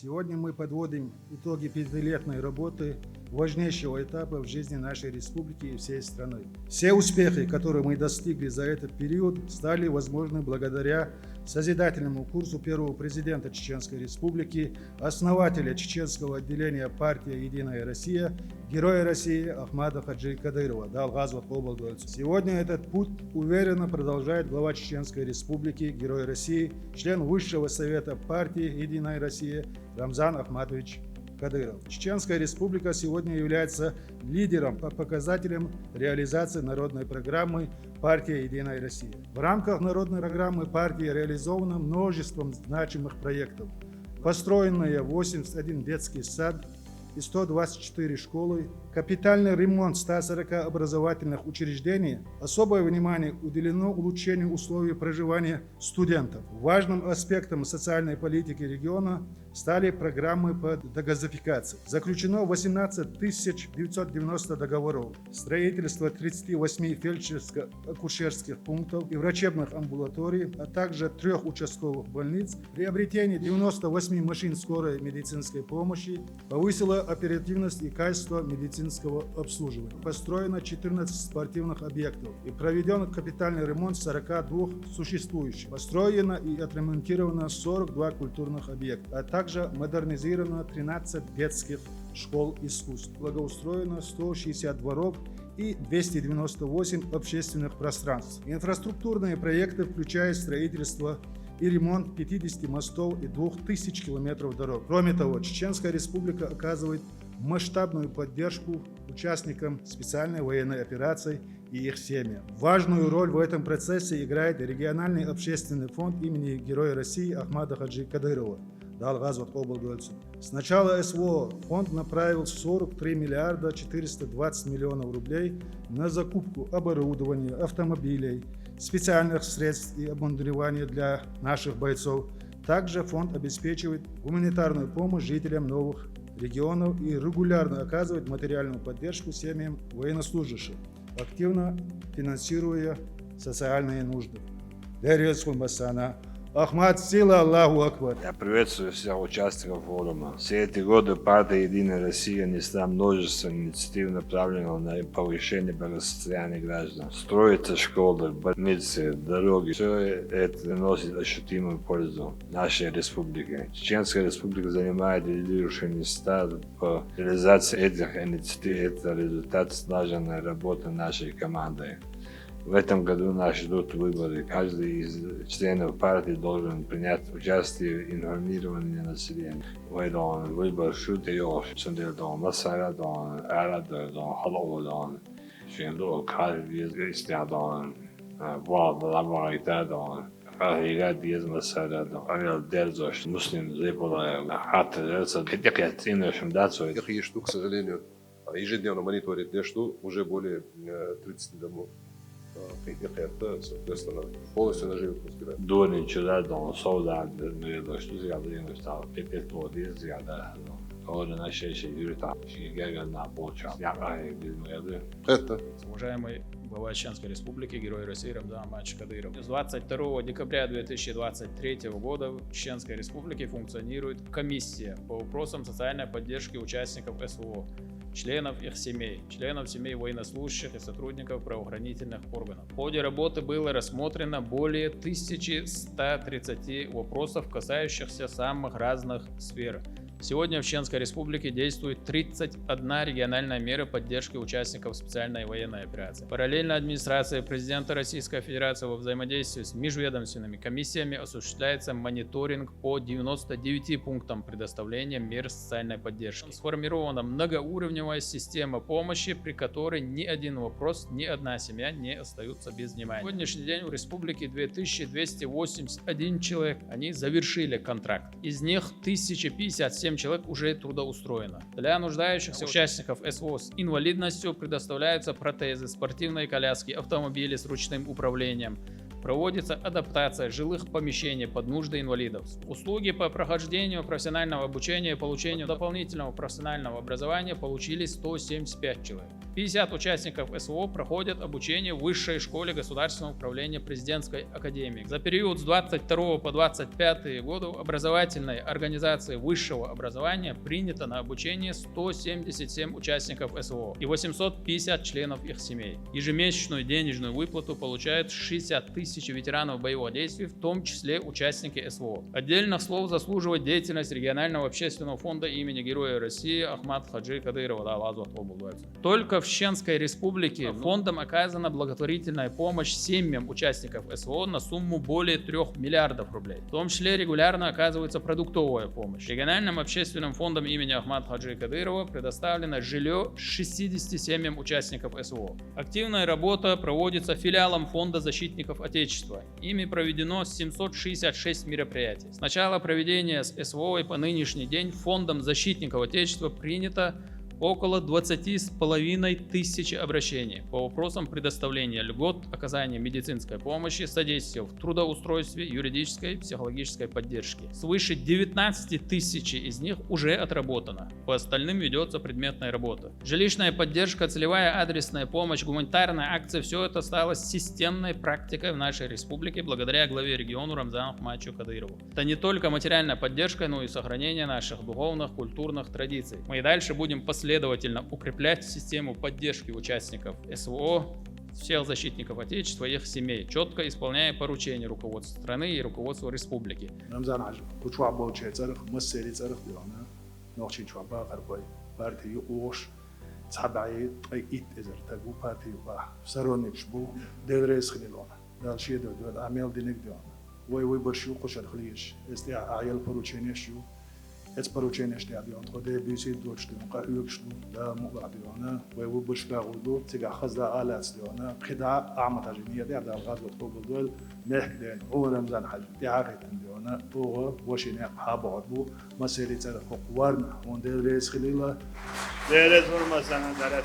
Сегодня мы подводим итоги пятилетней работы, важнейшего этапа в жизни нашей республики и всей страны. Все успехи, которые мы достигли за этот период, стали возможны благодаря созидательному курсу первого президента Чеченской Республики, основателя чеченского отделения партии «Единая Россия», Героя России Ахмада Хаджи Кадырова. Сегодня этот путь уверенно продолжает глава Чеченской Республики, Герой России, член Высшего Совета партии «Единая Россия» Рамзан Ахматович Кадыров. Чеченская Республика сегодня является лидером по показателям реализации народной программы партии «Единая Россия». В рамках народной программы партии реализовано множество значимых проектов. Построенные 81 детский сад и 124 школы, капитальный ремонт 140 образовательных учреждений, особое внимание уделено улучшению условий проживания студентов. Важным аспектом социальной политики региона стали программы по дегазификации. Заключено 18 990 договоров, строительство 38 фельдшерско-акушерских пунктов и врачебных амбулаторий, а также 3 участковых больниц, приобретение 98 машин скорой медицинской помощи повысило оперативность и качество медицинского обслуживания. Построено 14 спортивных объектов и проведен капитальный ремонт 42 существующих. Построено и отремонтировано 42 культурных объекта, а также модернизировано 13 детских школ искусств. Благоустроено 160 дворов и 298 общественных пространств. Инфраструктурные проекты включают строительство и ремонт 50 мостов и 2000 километров дорог. Кроме того, Чеченская Республика оказывает масштабную поддержку участникам специальной военной операции и их семьям. Важную роль в этом процессе играет региональный общественный фонд имени Героя России Ахмада Хаджи Кадырова. С начала СВО фонд направил 43 миллиарда 420 миллионов рублей на закупку оборудования, автомобилей, специальных средств и обмундирования для наших бойцов. Также фонд обеспечивает гуманитарную помощь жителям новых регионов и регулярно оказывает материальную поддержку семьям военнослужащих, активно финансируя социальные нужды. Ахмад Сила, Аллаху Акбар. Я приветствую всех участников форума. Все эти годы партия «Единая Россия» несла множество инициатив, направленных на повышение благосостояния граждан. Строятся школы, больницы, дороги. Все это приносит ощутимую пользу нашей республике. Чеченская республика занимает лидирующие места по реализации этих инициатив. Это результат слаженной работы нашей команды. В этом году нас ждут выборы. Каждый из членов партии должен принять участие в информировании населения. Выбор шутеёв, сендердон, масарадон, арадон, халоводон, шендо карвиз, истядон, вал ламаритадон. Играть без масарадон. Авел дерзош, муслим зебола, хаттерца, пятикатиношим дацой. Яхишту, к сожалению, ежедневно мониторит Яшту уже более 30 домов. Соответственно, полностью на животных сгорает. Дурни чуда, дон, солдат, что згада, не стало, пепет воды згада. Орда на шеше юрита, шигега на полча. Я без моей. Это Уважаемый глава Чеченской Республики, Герой России Рамзан Ахматович Кадыров. С 22 декабря 2023 года в Чеченской Республике функционирует комиссия по вопросам социальной поддержки участников СВО, членов их семей, членов семей военнослужащих и сотрудников правоохранительных органов. В ходе работы было рассмотрено более 1130 вопросов, касающихся самых разных сфер. Сегодня в Чеченской Республике действует 31 региональная мера поддержки участников специальной военной операции. Параллельно администрация президента Российской Федерации во взаимодействии с межведомственными комиссиями осуществляется мониторинг по 99 пунктам предоставления мер социальной поддержки. Сформирована многоуровневая система помощи, при которой ни один вопрос, ни одна семья не остаются без внимания. На сегодняшний день в республике 2281 человек, они завершили контракт. Из них 1057 человек уже трудоустроено. Для нуждающихся участников СВО с инвалидностью предоставляются протезы, спортивные коляски, автомобили с ручным управлением. Проводится адаптация жилых помещений под нужды инвалидов. Услуги по прохождению профессионального обучения и получению дополнительного профессионального образования получили 175 человек. 50 участников СВО проходят обучение в Высшей школе государственного управления президентской академии. За период с 22 по 25 годы в образовательной организации высшего образования принято на обучение 177 участников СВО и 850 членов их семей. Ежемесячную денежную выплату получают 60 тысяч ветеранов боевых действий, в том числе участники СВО. Отдельных слов заслуживает деятельность регионального общественного фонда имени Героя России Ахмат Хаджи Кадырова. Только в Чеченской Республике фондом оказана благотворительная помощь семьям участников СВО на сумму более 3 миллиардов рублей. В том числе регулярно оказывается продуктовая помощь. Региональным общественным фондом имени Ахмат Хаджи Кадырова предоставлено жилье 67 участников СВО. Активная работа проводится филиалом Фонда защитников Отечества. Ими проведено 766 мероприятий. С начала проведения СВО и по нынешний день Фондом защитников Отечества принято около 20,5 тысяч обращений по вопросам предоставления льгот, оказания медицинской помощи, содействия в трудоустройстве, юридической и психологической поддержки. Свыше 19 тысяч из них уже отработано. По остальным ведется предметная работа. Жилищная поддержка, целевая адресная помощь, гуманитарная акция – все это стало системной практикой в нашей республике благодаря главе региона Рамзану Ахматовичу Кадырову. Это не только материальная поддержка, но и сохранение наших духовных, культурных традиций. Мы и дальше будем последовательно укреплять систему поддержки участников СВО, всех защитников Отечества и их семей, четко исполняя поручения руководства страны и руководства республики. Это поручение, что я делал, когда я бесед дочь, что я юкшу, да, муга делана, воеву башлагуду, тига хазда алац делана, хида аматажи нет, я дал газот побудил, мехден, Рамзан хаж, тиарит делана, ого, вошине хабадбу, масели царх кварна, он дел рейс хилила. Дерез вурмасана дарат